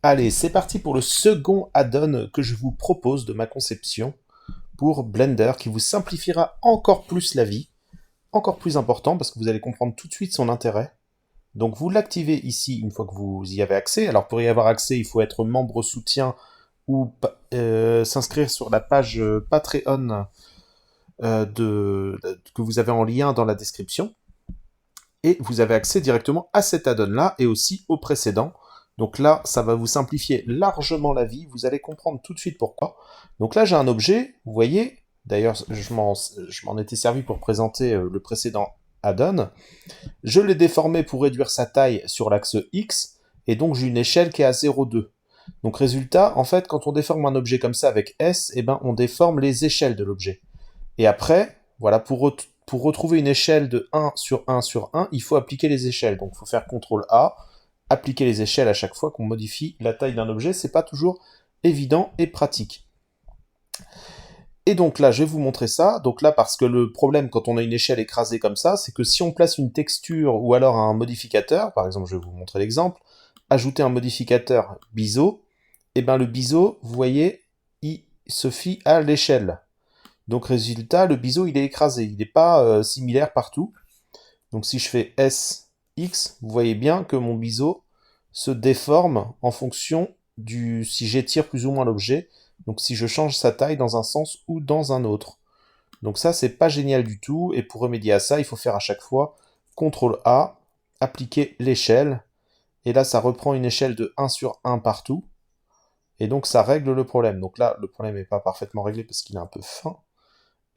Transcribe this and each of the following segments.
Allez, c'est parti pour le second add-on que je vous propose de ma conception pour Blender qui vous simplifiera encore plus la vie, encore plus important parce que vous allez comprendre tout de suite son intérêt. Donc vous l'activez ici une fois que vous y avez accès. Alors pour y avoir accès, il faut être membre soutien ou s'inscrire sur la page Patreon que vous avez en lien dans la description. Et vous avez accès directement à cet add-on-là et aussi au précédent. Donc là, ça va vous simplifier largement la vie, vous allez comprendre tout de suite pourquoi. Donc là, j'ai un objet, vous voyez, d'ailleurs, je m'en étais servi pour présenter le précédent add-on. Je l'ai déformé pour réduire sa taille sur l'axe X, et donc j'ai une échelle qui est à 0,2. Donc résultat, en fait, quand on déforme un objet comme ça avec S, eh ben, on déforme les échelles de l'objet. Et après, voilà, pour retrouver une échelle de 1 sur 1 sur 1, il faut appliquer les échelles. Donc il faut faire CTRL A, appliquer les échelles à chaque fois qu'on modifie la taille d'un objet. C'est pas toujours évident et pratique. Et donc là, je vais vous montrer ça. Donc là, parce que le problème quand on a une échelle écrasée comme ça, c'est que si on place une texture ou alors un modificateur, par exemple, je vais vous montrer l'exemple, ajouter un modificateur biseau, et bien le biseau, vous voyez, il se fie à l'échelle. Donc résultat, le biseau il est écrasé, il n'est pas similaire partout. Donc si je fais SX, vous voyez bien que mon biseau se déforme en fonction si j'étire plus ou moins l'objet, donc si je change sa taille dans un sens ou dans un autre. Donc ça c'est pas génial du tout, et pour remédier à ça, il faut faire à chaque fois CTRL A, appliquer l'échelle, et là ça reprend une échelle de 1 sur 1 partout, et donc ça règle le problème. Donc là le problème n'est pas parfaitement réglé parce qu'il est un peu fin.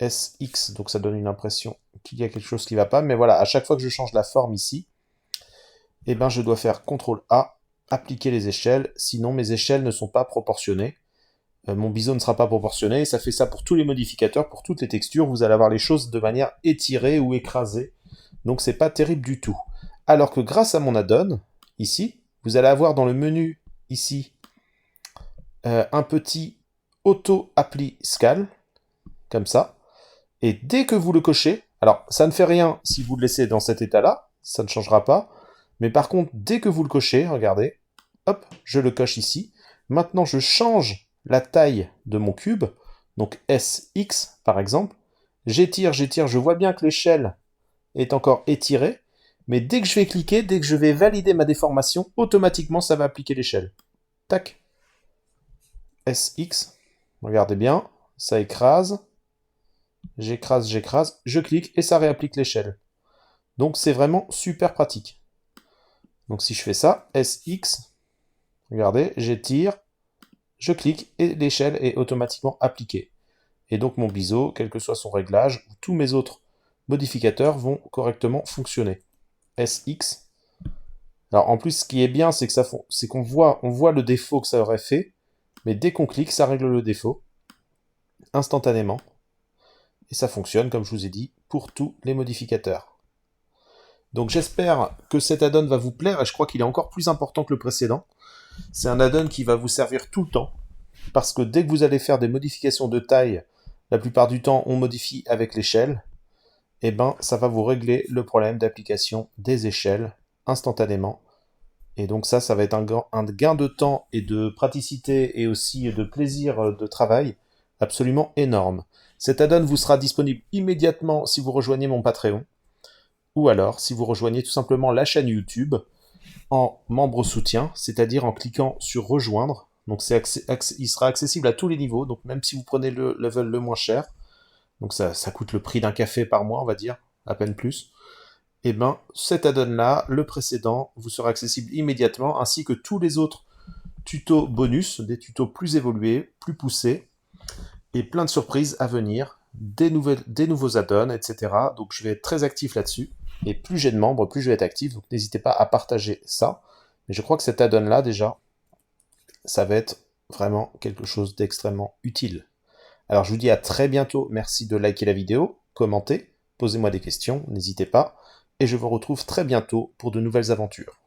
SX, donc ça donne une impression qu'il y a quelque chose qui ne va pas, mais voilà, à chaque fois que je change la forme ici, eh ben je dois faire CTRL A, appliquer les échelles, sinon mes échelles ne sont pas proportionnées. Mon biseau ne sera pas proportionné, et ça fait ça pour tous les modificateurs, pour toutes les textures, vous allez avoir les choses de manière étirée ou écrasée, donc c'est pas terrible du tout. Alors que grâce à mon add-on, ici, vous allez avoir dans le menu, ici, un petit Auto-Apply Scale, comme ça, et dès que vous le cochez, alors ça ne fait rien si vous le laissez dans cet état-là, ça ne changera pas, mais par contre, dès que vous le cochez, regardez, hop, je le coche ici. Maintenant, je change la taille de mon cube, donc SX par exemple. J'étire, je vois bien que l'échelle est encore étirée, mais dès que je vais cliquer, dès que je vais valider ma déformation, automatiquement ça va appliquer l'échelle. Tac. SX, regardez bien, ça écrase. J'écrase, je clique et ça réapplique l'échelle. Donc c'est vraiment super pratique. Donc si je fais ça, SX, regardez, j'étire, je clique et l'échelle est automatiquement appliquée. Et donc mon biseau, quel que soit son réglage, tous mes autres modificateurs vont correctement fonctionner. SX. Alors en plus, ce qui est bien, c'est que c'est qu'on voit le défaut que ça aurait fait, mais dès qu'on clique, ça règle le défaut instantanément. Et ça fonctionne, comme je vous ai dit, pour tous les modificateurs. Donc j'espère que cet add-on va vous plaire, et je crois qu'il est encore plus important que le précédent. C'est un add-on qui va vous servir tout le temps, parce que dès que vous allez faire des modifications de taille, la plupart du temps on modifie avec l'échelle, et ben ça va vous régler le problème d'application des échelles instantanément. Et donc ça va être un gain de temps et de praticité et aussi de plaisir de travail absolument énorme. Cet add-on vous sera disponible immédiatement si vous rejoignez mon Patreon, ou alors si vous rejoignez tout simplement la chaîne YouTube en membre soutien, c'est-à-dire en cliquant sur rejoindre. Donc il sera accessible à tous les niveaux, donc même si vous prenez le level le moins cher, donc ça coûte le prix d'un café par mois, on va dire, à peine plus, et ben cet add-on-là, le précédent, vous sera accessible immédiatement, ainsi que tous les autres tutos bonus, des tutos plus évolués, plus poussés, et plein de surprises à venir, des nouveaux add-ons, etc. Donc je vais être très actif là-dessus, et plus j'ai de membres, plus je vais être actif, donc n'hésitez pas à partager ça. Mais je crois que cet add-on-là, déjà, ça va être vraiment quelque chose d'extrêmement utile. Alors je vous dis à très bientôt, merci de liker la vidéo, commenter, posez-moi des questions, n'hésitez pas, et je vous retrouve très bientôt pour de nouvelles aventures.